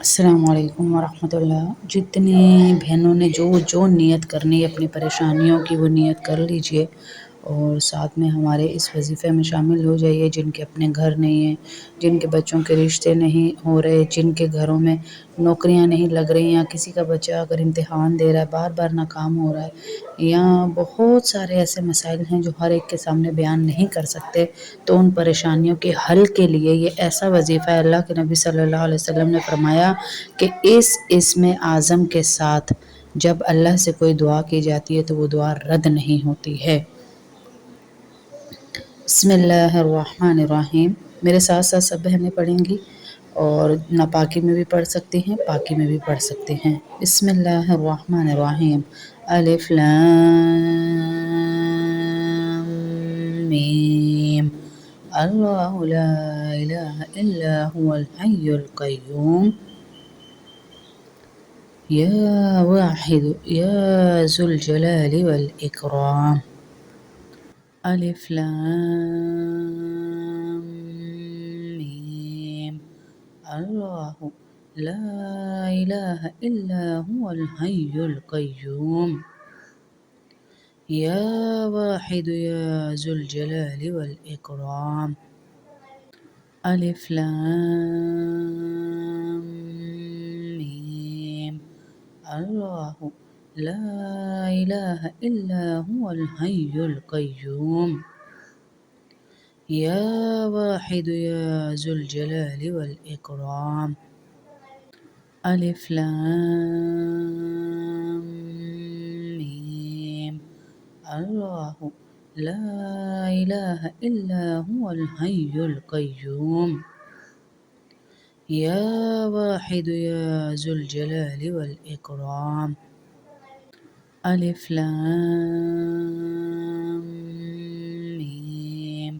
अस्सलाम वालेकुम वरहमतुल्लाह। जितनी बहनों ने जो जो नियत करनी है अपनी परेशानियों की वो नियत कर लीजिए और साथ में हमारे इस वजीफ़े में शामिल हो जाइए। जिनके अपने घर नहीं हैं, जिनके बच्चों के रिश्ते नहीं हो रहे, जिनके घरों में नौकरियां नहीं लग रही, या किसी का बच्चा अगर इम्तिहान दे रहा है बार बार नाकाम हो रहा है, या बहुत सारे ऐसे मसाइल हैं जो हर एक के सामने बयान नहीं कर सकते, तो उन परेशानियों के हल के लिए ये ऐसा वजीफ़ा है। अल्लाह के नबी सल्लल्लाहु अलैहि वसल्लम ने फरमाया कि इस इसमें आज़म के साथ जब अल्लाह से कोई दुआ की जाती है तो वो दुआ रद्द नहीं होती है। बिस्मिल्लाहिर्रहमानिर्रहीम। मेरे साथ साथ सब बहनें पढ़ेंगी और नापाकी में भी पढ़ सकती हैं, पाकी में भी पढ़ सकते हैं। बिस्मिल्लाहिर्रहमानिर्रहीम। अलिफ लाम मीम। अल्लाहु ला इलाहा इल्ला हुवल हय्युल क़य्यूम। या वाहिद या ज़ुल जलाली वल इकराम। अलिफ लाम मीम। अल्लाहु ला इलाहा इल्ला हुवल हय्युल क़य्यूम। या वाहिद या ज़ुल जलाली वल इकराम। अलिफ लाम मीम। अल्लाहु ला इलाहा इल्ला हुवल हय्युल क़य्यूम। या वाहिद या ज़ुल जलाली वल इकराम। अलिफ लाम मीम। अल्लाहु ला इलाहा इल्ला हुवल हय्युल क़य्यूम। या वाहिद या ज़ुल जलाली वल इकराम। अलिफ लाम मीम।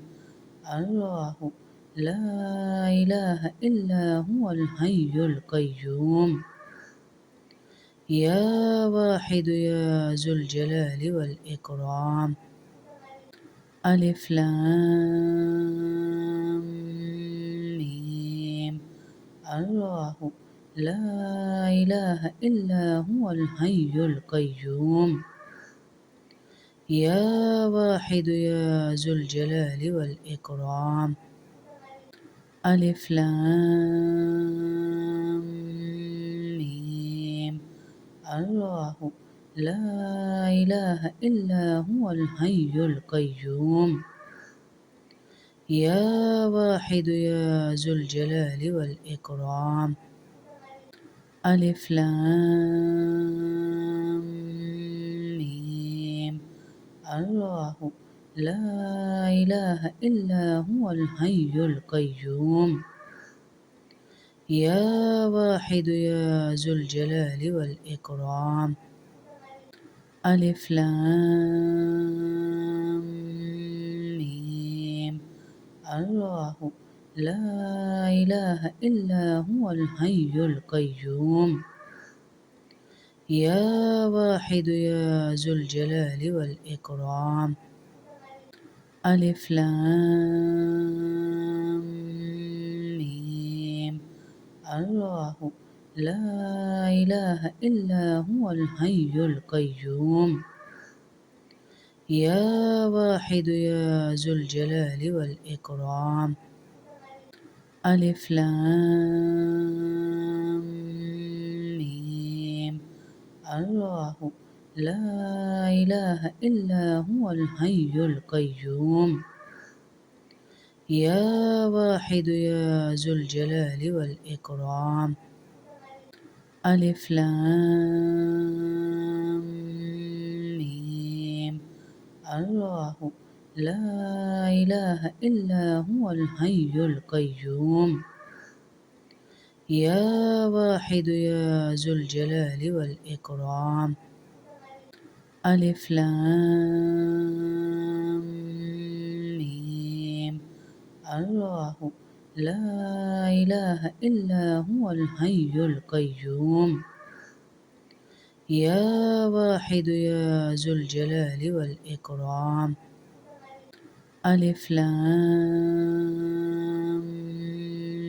अल्लाहु ला इलाहा इल्ला हुवल हय्युल क़य्यूम। या वाहिद या ज़ुल जलाली वल इकराम। अलिफ लाम मीम। अल्लाहु ला इलाहा इल्ला हुवल हय्युल क़य्यूम। या वाहिद या ज़ुल जलाली वल इकराम। अलिफ लाम मीम। अल्लाहु ला इलाहा इल्ला हुवल हय्युल क़य्यूम। या वाहिद या ज़ुल जलाली वल इकराम। अलिफ लाम मीम। अल्लाहु ला इलाहा इल्ला हुवल हय्युल क़य्यूम। या वाहिद या ज़ुल जलाली वल इकराम। अलिफ लाम मीम। अल्लाहु ला इलाहा इल्ला हुवल हय्युल क़य्यूम। या वाहिद या ज़ुल जलाली वल इकराम। अलिफ लाम मीम। अल्लाहु ला इलाहा इल्ला हुवल हय्युल क़य्यूम। या वाहिद या ज़ुल जलाली वल इकराम। अलिफ लाम मीम। अल्लाहु ला इलाहा इल्ला हुवल हय्युल क़य्यूम। या वाहिद या ज़ुल जलाली वल इकराम। अलिफ लाम मीम। अल्लाहु ला इलाहा इल्ला हुवल हय्युल क़य्यूम। या वाहिद या ज़ुल जलाली वल इकराम। अलिफ लाम मीम। अल्लाहु ला इलाहा इल्ला हुवल हय्युल क़य्यूम। या वाहिद या ज़ुल जलाली वल इकराम। अलिफ लाम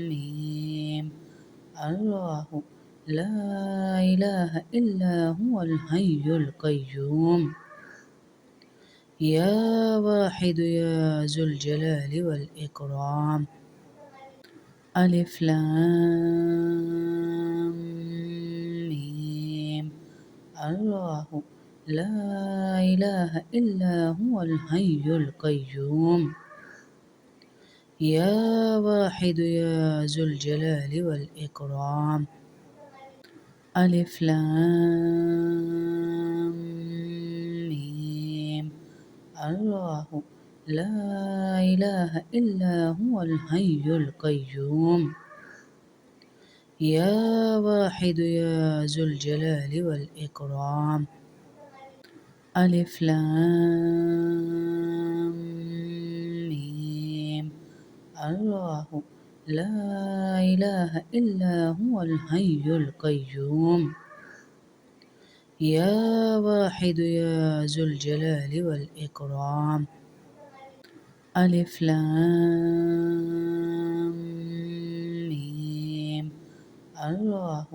मीम। الله لا إله إلا هو الحي القيوم يا واحد يا ذو الجلال والإكرام ألف لام ميم الله لا إله إلا هو الحي القيوم يا واحد يا ذو الجلال والإكرام ألف لام ميم الله لا إله إلا هو الحي القيوم يا واحد يا ذو الجلال والإكرام ألف لام ميم الله لا إله إلا هو الحي القيوم يا واحد يا ذو الجلال والإكرام ألف لام ميم الله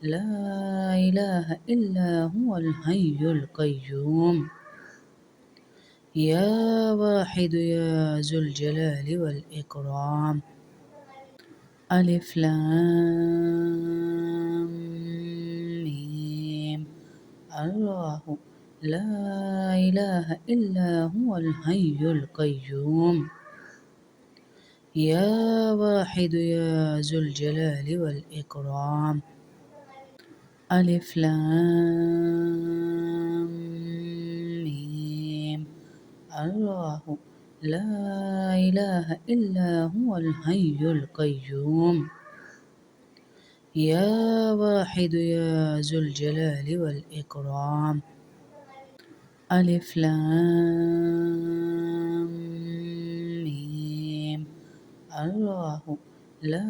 لا إله إلا هو الحي القيوم يا واحد يا ذو الجلال والإكرام ألف لام ميم الله لا إله إلا هو الحي القيوم يا واحد يا ذو الجلال والإكرام ألف لام ميم الله لا إله إلا هو الحي القيوم يا واحد يا ذو الجلال والإكرام ألف لام ميم الله لا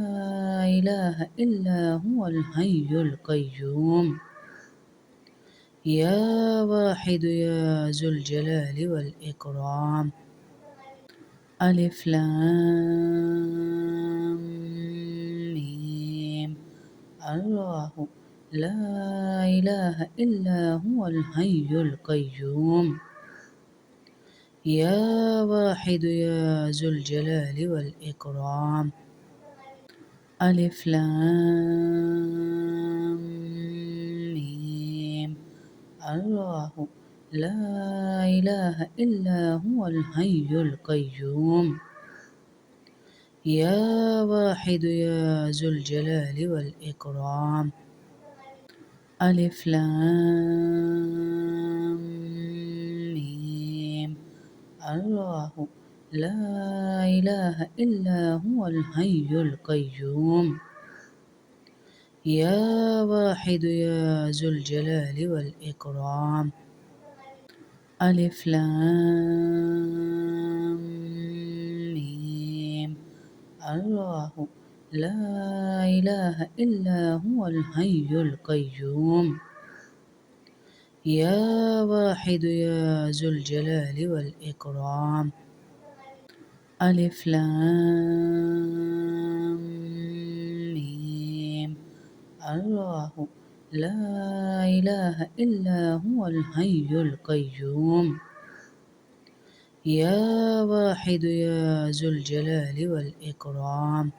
إله إلا هو الحي القيوم يا واحد يا ذو الجلال والإكرام ألف لام ميم الله لا إله إلا هو الحي القيوم يا واحد يا ذو الجلال والإكرام ألف لام ميم الله لا إله إلا هو الحي القيوم يا واحد يا ذو الجلال والإكرام ألف لام ميم الله لا إله إلا هو الحي القيوم يا واحد يا ذو الجلال والإكرام ألف لام ميم الله لا إله إلا هو الحي القيوم يا واحد يا ذو الجلال والإكرام ألف لام ميم الله لا إله إلا هو الحي القيوم يا واحد يا ذو الجلال والإكرام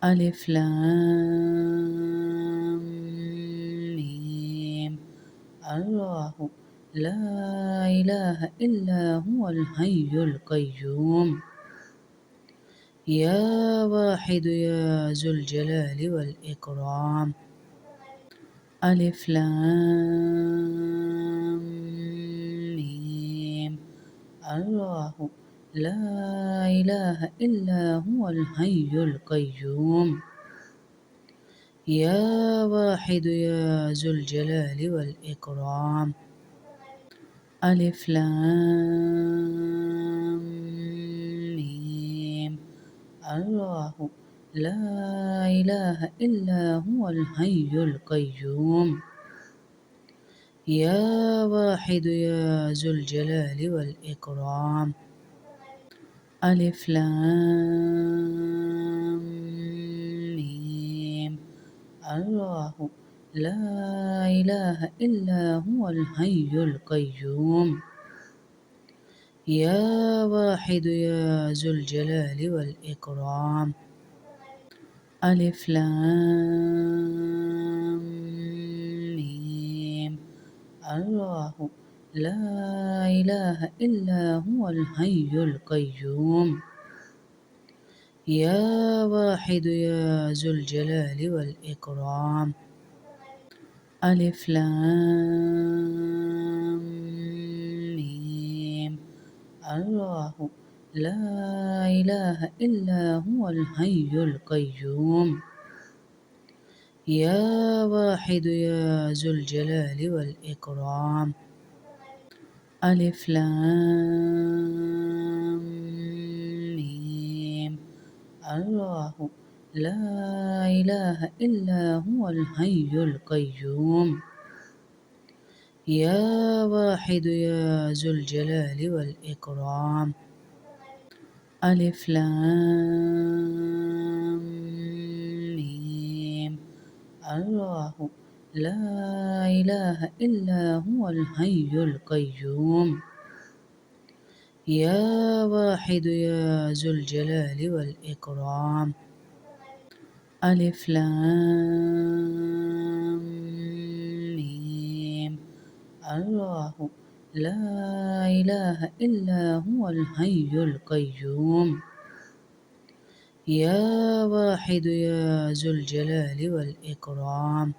ألف لام ميم الله لا إله إلا هو الحي القيوم يا واحد يا ذو الجلال والإكرام ألف لام ميم الله لا إله إلا هو الحي القيوم يا واحد يا ذو الجلال والإكرام ألف لام ميم الله لا إله إلا هو الحي القيوم يا واحد يا ذو الجلال والإكرام ألف لام ميم الله لا إله إلا هو الحي القيوم يا واحد يا ذو الجلال والإكرام ألف لام ميم الله لا إله إلا هو الحي القيوم يا واحد يا ذو الجلال والإكرام ألف لام ميم الله لا إله إلا هو الحي القيوم يا واحد يا ذو الجلال والإكرام ألف لام ميم الله لا إله إلا هو الحي القيوم يا واحد يا ذو الجلال والإكرام ألف لام ميم الله لا إله إلا هو الحي القيوم يا واحد يا ذو الجلال والإكرام ألف لام ميم الله لا إله إلا هو الحي القيوم يا واحد يا ذو الجلال والإكرام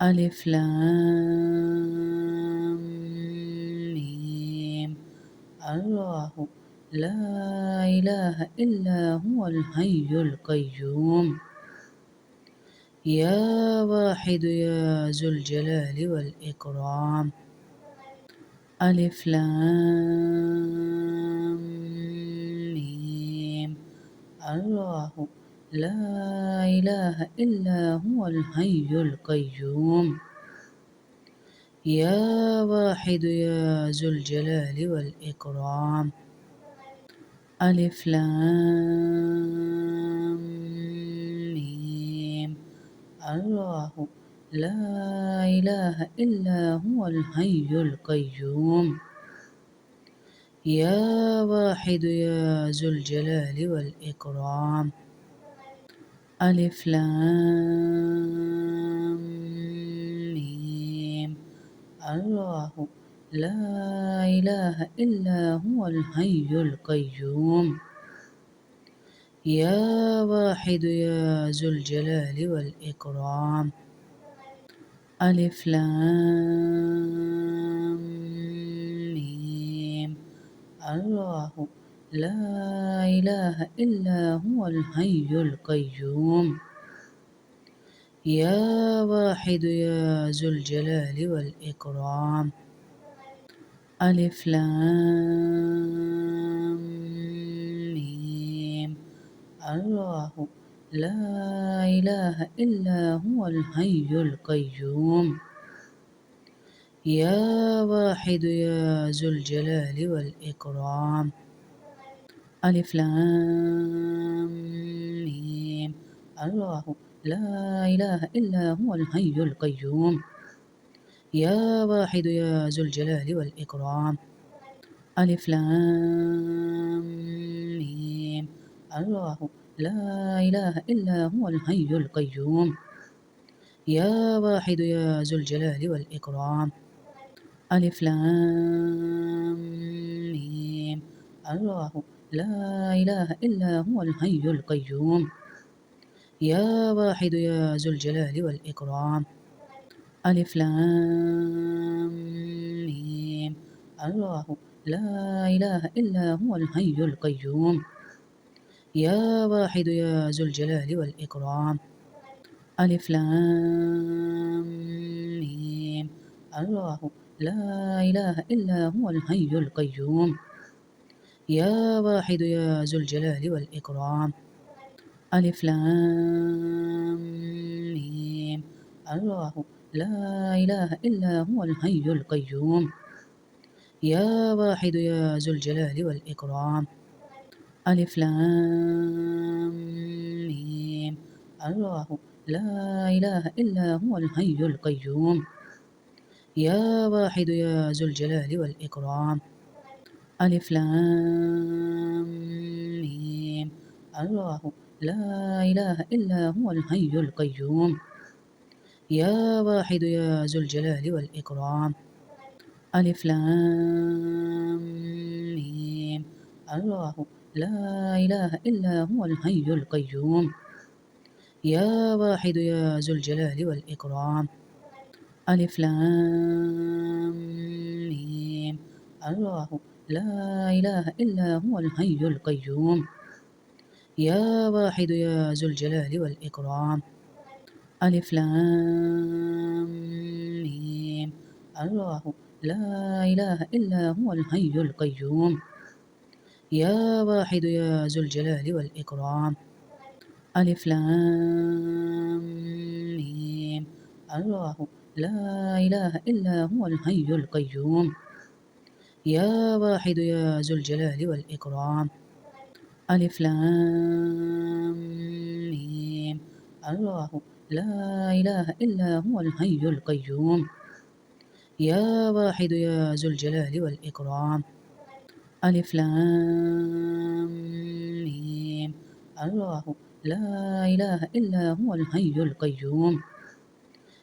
ألف لام ميم الله لا إله إلا هو الحي القيوم يا واحد يا ذو الجلال والإكرام ألف لام ميم الله لا إله إلا هو الحي القيوم يا واحد يا ذو الجلال والإكرام ألف لام ميم الله لا إله إلا هو الحي القيوم يا واحد يا ذو الجلال والإكرام ألف لام ميم الله لا إله إلا هو الحي القيوم يا واحد يا ذو الجلال والإكرام ألف لام ميم الله لا إله إلا هو الحي القيوم يا واحد يا ذو الجلال والإكرام ألف لام ميم الله لا إله إلا هو الحي القيوم يا واحد يا ذو الجلال والإكرام ألف لام ميم الله لا إله إلا هو الحي القيوم يا واحد يا ذو الجلال والإكرام ألف لام ميم الله لا إله إلا هو الحي القيوم يا واحد يا ذو الجلال والإكرام ألف لام ميم الله لا إله إلا هو الحي القيوم يا واحد يا ذو الجلال والإكرام ألف لام ميم الله لا إله إلا هو الحي القيوم يا واحد يا ذو الجلال والإكرام ألف لام ميم الله لا إله إلا هو الحي القيوم يا واحد يا ذو الجلال والإكرام ألف لام ميم الله لا إله إلا هو الحي القيوم يا واحد يا ذو الجلال والإكرام ألف لام ميم الله لا إله إلا هو الحي القيوم. يا واحد يا ذو الجلال والإكرام. ألف لام ميم. الله لا إله إلا هو الحي القيوم. يا واحد يا ذو الجلال والإكرام. ألف لام ميم. الله لا إله إلا هو الحي القيوم. يا واحد يا ذو الجلال والإكرام. ألف لام ميم. الله لا إله إلا هو الحي القيوم. يا واحد يا ذو الجلال والإكرام. ألف لام ميم. الله لا إله إلا هو الحي القيوم. يا واحد يا ذو الجلال والإكرام. ألف لام ميم. الله لا إله إلا هو الحي القيوم. يا واحد يا ذو الجلال والإكرام. ألف لام ميم. الله لا إله إلا هو الحي القيوم. يا واحد يا ذو الجلال والإكرام. ألف لام ميم. الله لا إله إلا هو الحي القيوم.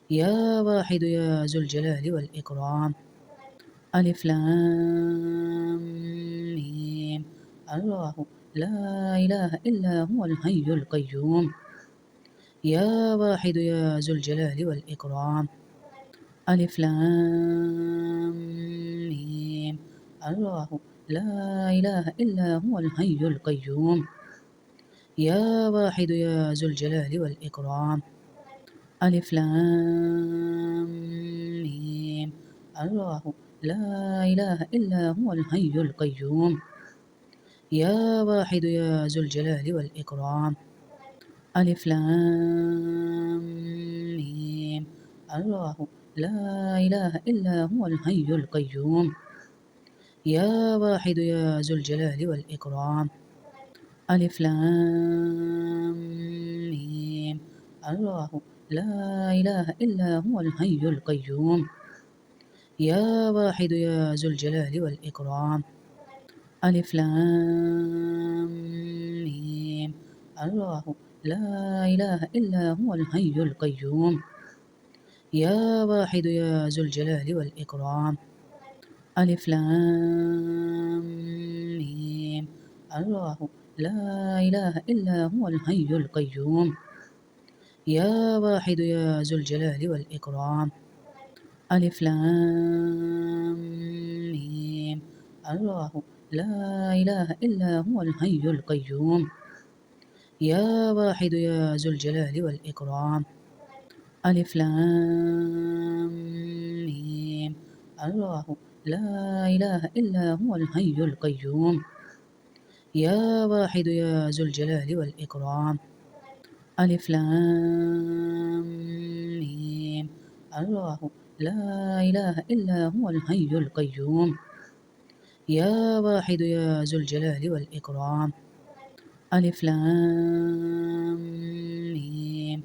يا واحد يا ذو الجلال والإكرام. ألف لام ميم. الله لا إله إلا هو الحي القيوم. يا واحد يا ذو الجلال والإكرام. ألف لام ميم. الله لا إله إلا هو الحي القيوم. يا واحد يا ذو الجلال والإكرام. ألف لام ميم. الله لا إله إلا هو الحي القيوم. يا واحد يا ذو الجلال والإكرام. ألف لام ميم. الله لا إله إلا هو الحي القيوم. يا واحد يا ذو الجلال والإكرام. ألف لام ميم. الله لا إله إلا هو الحي القيوم. يا واحد يا ذو الجلال والإكرام. ألف لام ميم. الله لا إله إلا هو الحي القيوم. يا واحد يا ذو الجلال والإكرام. ألف لام ميم. الله لا إله إلا هو الحي القيوم. يا واحد يا ذو الجلال والإكرام. ألف لام ميم. الله لا إله إلا هو الحي القيوم. يا واحد يا ذو الجلال والإكرام. ألف لام ميم. الله لا إله إلا هو الحي القيوم. يا واحد يا ذو الجلال والإكرام. ألف لام ميم. الله لا إله إلا هو الحي القيوم. يا واحد يا ذو الجلال والإكرام. ألف لام ميم.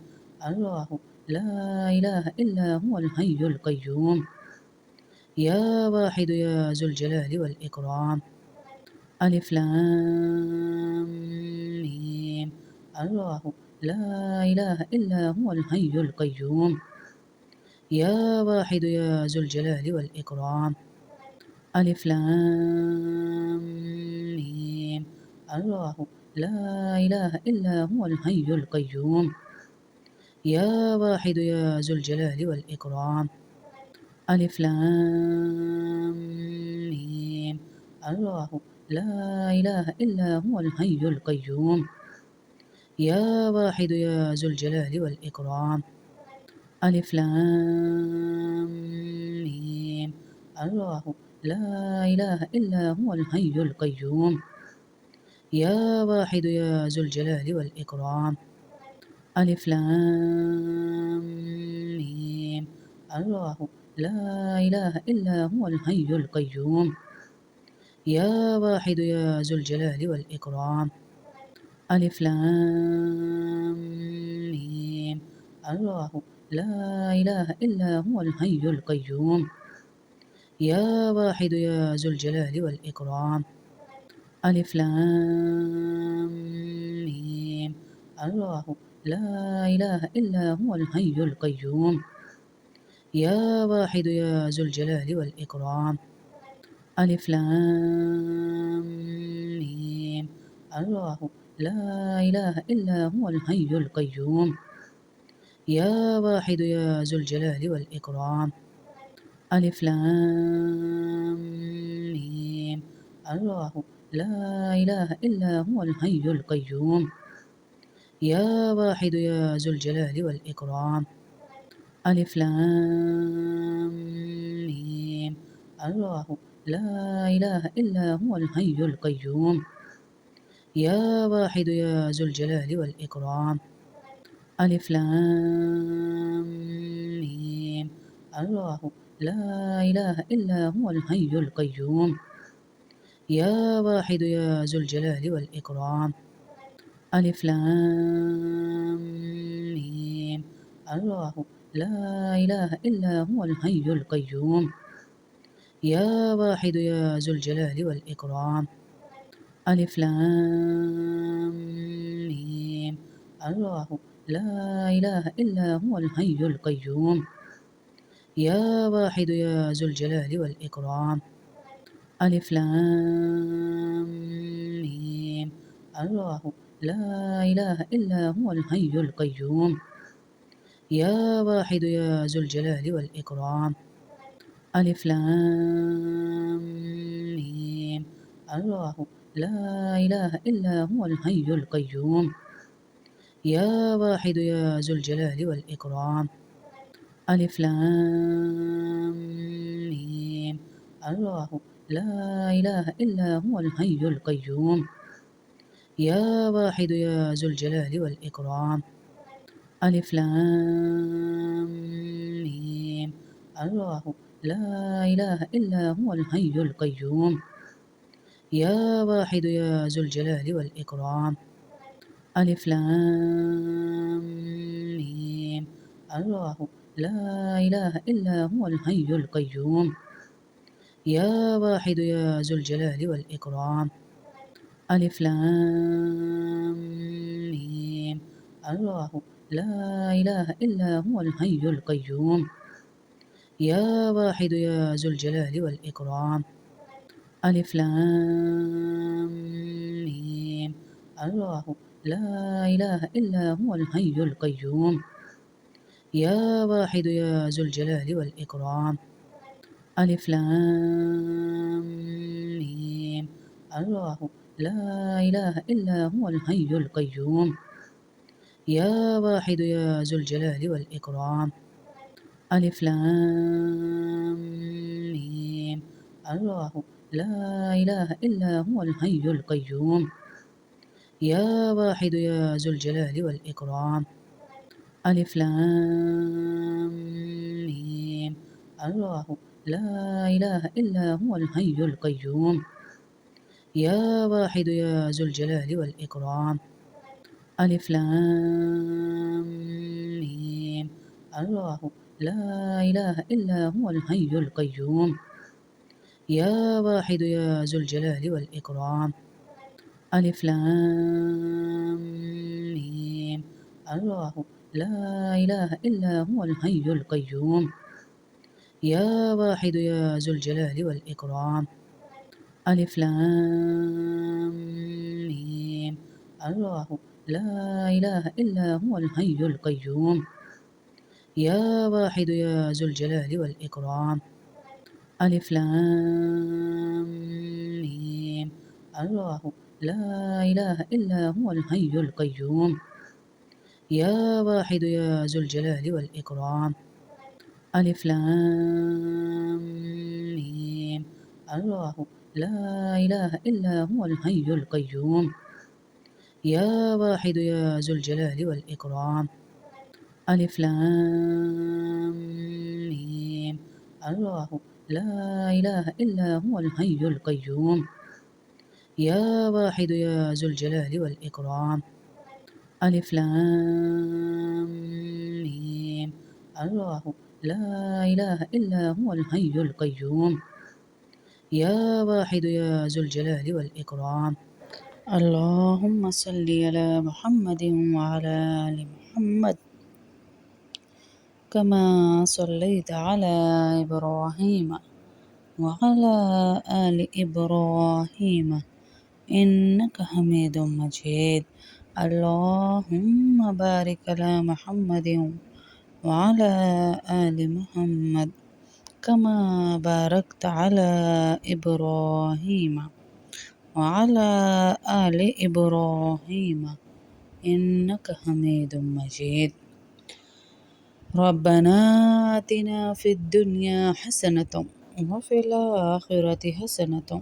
الله لا إله إلا هو الحي القيوم. يا واحد يا ذو الجلال والإكرام. ألف لام ميم. الله لا إله إلا هو الحي القيوم. يا واحد يا ذو الجلال والإكرام. ألف لام ميم. الله لا إله إلا هو الحي القيوم. يا واحد يا ذو الجلال والإكرام. ألف لام ميم. الله لا إله إلا هو الحي القيوم. يا واحد يا ذو الجلال والإكرام. ألف لام ميم. الله لا إله إلا هو الحي القيوم. يا واحد يا ذو الجلال والإكرام. ألف لام ميم. الله لا إله إلا هو الحي القيوم. يا واحد يا ذو الجلال والإكرام. ألف لام ميم. الله لا إله إلا هو الحي القيوم. يا واحد يا ذو الجلال والإكرام. ألف لام ميم. الله لا إله إلا هو الحي القيوم. يا واحد يا ذو الجلال والإكرام. ألف لام ميم. الله لا إله إلا هو الحي القيوم. يا واحد يا ذو الجلال والإكرام. ألف لام ميم. الله لا إله إلا هو الحي القيوم. يا واحد يا ذو الجلال والإكرام. ألف لام ميم. الله لا إله إلا هو الحي القيوم. يا واحد يا ذو الجلال والإكرام. ألف لام ميم. الله لا إله إلا هو الحي القيوم. يا واحد يا ذو الجلال والإكرام. ألف لام ميم. الله لا إله إلا هو الحي القيوم. يا واحد يا ذو الجلال والإكرام. ألف لام ميم. الله لا إله إلا هو الحي القيوم. يا واحد يا ذو الجلال والإكرام. ألف لام ميم. الله لا إله إلا هو الحي القيوم. يا واحد يا ذو الجلال والإكرام. ألف لام ميم. الله لا إله إلا هو الحي القيوم. يا واحد يا ذو الجلال والإكرام. ألف لام ميم. الله لا إله إلا هو الحي القيوم. يا واحد يا ذو الجلال والإكرام. ألف لام ميم. الله لا إله إلا هو الحي القيوم. يا واحد يا ذو الجلال والإكرام. ألف لام ميم. الله لا إله إلا هو الحي القيوم. يا واحد يا ذو الجلال والإكرام. ألف لام ميم. الله لا إله إلا هو الحي القيوم. يا واحد يا ذو الجلال والإكرام. ألف لام ميم. الله لا إله إلا هو الحي القيوم. يا واحد يا ذو الجلال والإكرام. ألف لام ميم. الله لا إله إلا هو الحي القيوم. يا واحد يا ذو الجلال والإكرام. ألف لام ميم. الله لا إله إلا هو الحي القيوم. يا واحد يا ذو الجلال والإكرام. ألف لام ميم. الله لا إله إلا هو الحي القيوم. يا واحد يا ذو الجلال والإكرام. ألف لام ميم. الله لا إله إلا هو الحي القيوم. يا واحد يا ذو الجلال والإكرام. ألف لام ميم. الله لا إله إلا هو الحي القيوم. يا واحد يا ذو الجلال والإكرام. ألف لام ميم. الله لا إله إلا هو الحي القيوم. يا واحد يا ذو الجلال والإكرام. ألف لام ميم. الله لا إله إلا هو الحي القيوم. يا واحد يا ذو الجلال والإكرام. ألف لام ميم. الله لا إله إلا هو الحي القيوم. يا واحد يا ذو الجلال والإكرام. ألف لام ميم. الله لا إله إلا هو الحي القيوم. يا واحد يا ذو الجلال والإكرام. ألف لام ميم. الله لا إله إلا هو الحي القيوم. يا واحد يا ذو الجلال والإكرام. اللهم صل على محمد وعلى آل محمد كما صليت على إبراهيم وعلى آل إبراهيم إنك حميد مجيد. اللهم بارك على محمد وعلى آل محمد كما باركت على إبراهيم وعلى آل إبراهيم إنك حميد مجيد. ربنا آتنا في الدنيا حسنة وفي الآخرة حسنة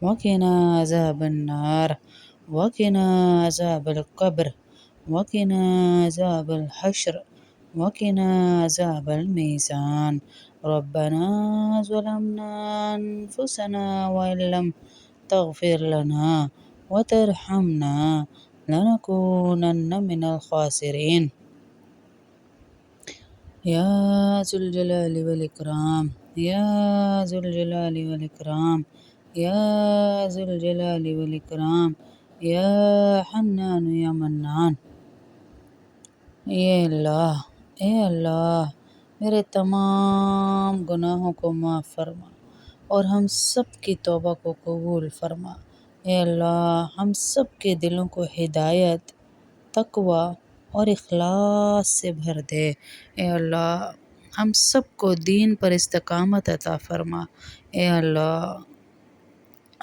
وقنا عذاب النار وقنا عذاب القبر وقنا عذاب الحشر وقنا عذاب الميزان. ربنا ظلمنا أنفسنا وإن لم تغفر لنا وترحمنا لنكونن من الخاسرين. يا ذو الجلال والإكرام. يا ذو الجلال والإكرام. يا ذو الجلال والإكرام. يا حنان يا منان. اے اللہ، اے اللہ، میرے تمام گناہوں کو معاف فرما اور ہم سب کی توبہ کو قبول فرما۔ اے اللہ، ہم سب کے دلوں کو ہدایت، تقوی اور اخلاص سے بھر دے۔ اے اللہ، ہم سب کو دین پر استقامت عطا فرما۔ اے اللہ،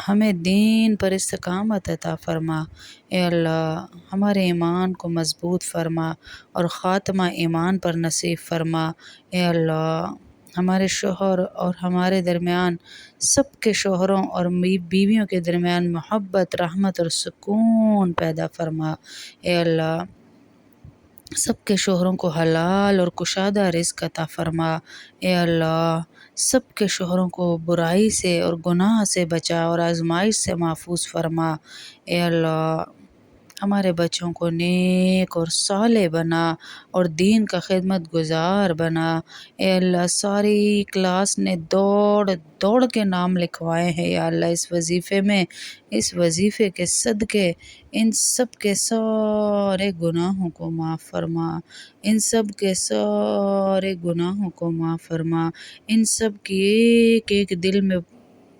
ہمیں دین پر استقامت عطا فرما۔ اے اللہ، ہمارے ایمان کو مضبوط فرما اور خاتمہ ایمان پر نصیب فرما۔ اے اللہ، ہمارے شوہر اور ہمارے درمیان، سب کے شوہروں اور بیویوں کے درمیان محبت، رحمت اور سکون پیدا فرما۔ اے اللہ، سب کے شوہروں کو حلال اور کشادہ رزق عطا فرما۔ اے اللہ، سب کے شوہروں کو برائی سے اور گناہ سے بچا اور آزمائش سے محفوظ فرما۔ اے اللہ، ہمارے بچوں کو نیک اور صالح بنا اور دین کا خدمت گزار بنا۔ اے اللہ، ساری کلاس نے دوڑ دوڑ کے نام لکھوائے ہیں یا اللہ اس وظیفے میں، اس وظیفے کے صدقے ان سب کے سارے گناہوں کو معاف فرما، ان سب کے سارے گناہوں کو معاف فرما، ان سب کی ایک ایک دل میں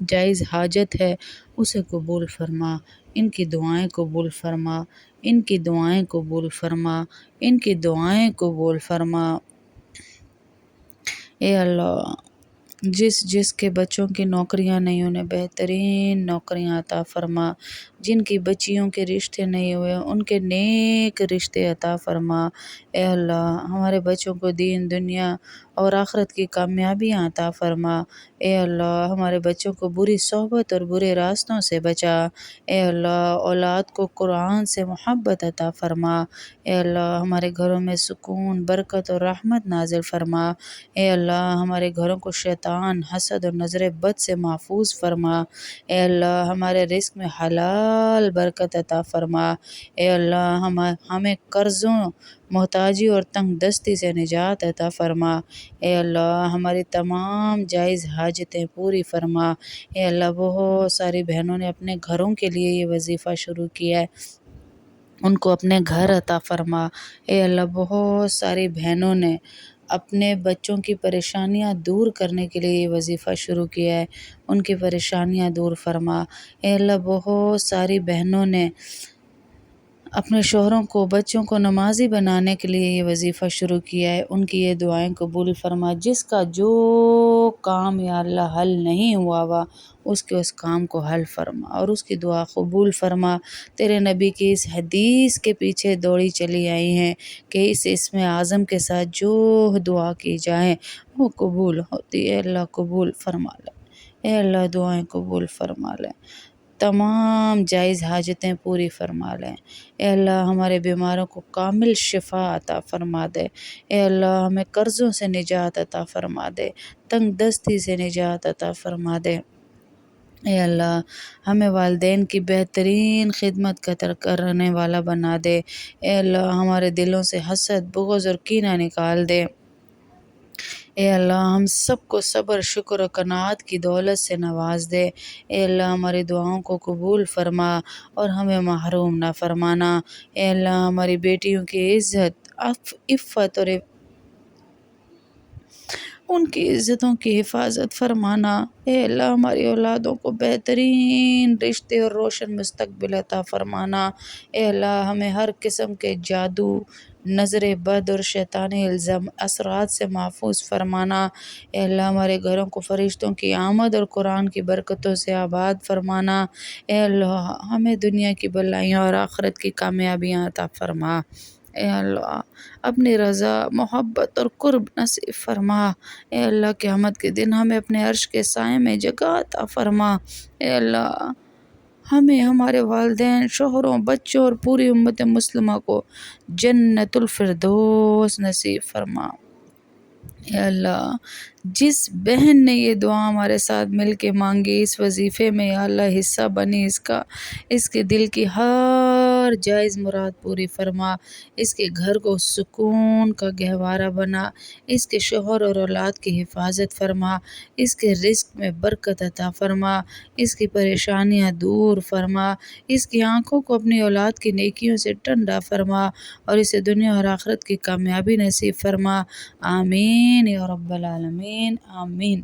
جائز حاجت ہے اسے قبول فرما، ان کی دعائیں قبول فرما، ان کی دعائیں قبول فرما، ان کی دعائیں قبول فرما۔ اے اللہ، جس کے بچوں کی نوکریاں نہیں انہیں بہترین نوکریاں عطا فرما، جن کی بچیوں کے رشتے نہیں ہوئے ان کے نیک رشتے عطا فرما۔ اے اللہ، ہمارے بچوں کو دین دنیا اور آخرت کی کامیابیاں عطا فرما۔ اے اللہ، ہمارے بچوں کو بری صحبت اور برے راستوں سے بچا۔ اے اللہ، اولاد کو قرآن سے محبت عطا فرما۔ اے اللہ، ہمارے گھروں میں سکون، برکت اور رحمت نازل فرما۔ اے اللہ، ہمارے گھروں کو شیطان، حسد اور نظر بد سے محفوظ فرما۔ اے اللہ، ہمارے رزق میں حلال برکت عطا فرما۔ اے اللہ، ہمیں قرضوں، محتاجی اور تنگ دستی سے نجات عطا فرما۔ اے اللہ، ہماری تمام جائز حاجتیں پوری فرما۔ اے اللہ، بہت ساری بہنوں نے اپنے گھروں کے لیے یہ وظیفہ شروع کیا ہے، ان کو اپنے گھر عطا فرما۔ اے اللہ، بہت ساری بہنوں نے اپنے بچوں کی پریشانیاں دور کرنے کے لیے یہ وظیفہ شروع کیا ہے، ان کی پریشانیاں دور فرما۔ اے اللہ، بہت ساری بہنوں نے اپنے شوہروں کو، بچوں کو نمازی بنانے کے لیے یہ وظیفہ شروع کیا ہے، ان کی یہ دعائیں قبول فرما۔ جس کا جو کام یا اللہ حل نہیں ہوا اس کام کو حل فرما اور اس کی دعا قبول فرما۔ تیرے نبی کی اس حدیث کے پیچھے دوڑی چلی آئی ہیں کہ اس اسم اعظم کے ساتھ جو دعا کی جائے وہ قبول ہوتی ہے۔ اللہ قبول فرما لے، اے اللہ دعائیں قبول فرما لے، تمام جائز حاجتیں پوری فرما لیں۔ اے اللہ، ہمارے بیماروں کو کامل شفا عطا فرما دے۔ اے اللہ، ہمیں قرضوں سے نجات عطا فرما دے، تنگ دستی سے نجات عطا فرما دے۔ اے اللہ ہمیں والدین کی بہترین خدمت کرنے والا بنا دے۔ اے اللہ ہمارے دلوں سے حسد، بغض اور کینہ نکال دے۔ اے اللہ ہم سب کو صبر، شکر و قناعت کی دولت سے نواز دے۔ اے اللہ ہماری دعاؤں کو قبول فرما اور ہمیں محروم نہ فرمانا۔ اے اللہ ہماری بیٹیوں کی عزت، عفت اور ان کی عزتوں کی حفاظت فرمانا۔ اے اللہ ہماری اولادوں کو بہترین رشتے اور روشن مستقبل عطا فرمانا۔ اے اللہ ہمیں ہر قسم کے جادو، نظر بد اور شیطانی اثرات سے محفوظ فرمانا۔ اے اللہ ہمارے گھروں کو فرشتوں کی آمد اور قرآن کی برکتوں سے آباد فرمانا۔ اے اللہ ہمیں دنیا کی بھلائیاں اور آخرت کی کامیابیاں عطا فرما۔ اے اللہ اپنی رضا، محبت اور قرب نصیب فرما۔ اے اللہ قیامت کے دن ہمیں اپنے عرش کے سائے میں جگہ عطا فرما۔ اے اللہ ہمیں، ہمارے والدین، شوہروں، بچوں اور پوری امت مسلمہ کو جنت الفردوس نصیب فرما۔ اے اللہ جس بہن نے یہ دعا ہمارے ساتھ مل کے مانگی، اس وظیفے میں یا اللہ حصہ بنی، اس کے دل کی ہر جائز مراد پوری فرما۔ اس کے گھر کو سکون کا گہوارہ بنا۔ اس کے شوہر اور اولاد کی حفاظت فرما۔ اس کے رزق میں برکت عطا فرما۔ اس کی پریشانیاں دور فرما۔ اس کی آنکھوں کو اپنی اولاد کی نیکیوں سے ٹھنڈا فرما اور اسے دنیا اور آخرت کی کامیابی نصیب فرما۔ آمین یا رب العالمین، آمین۔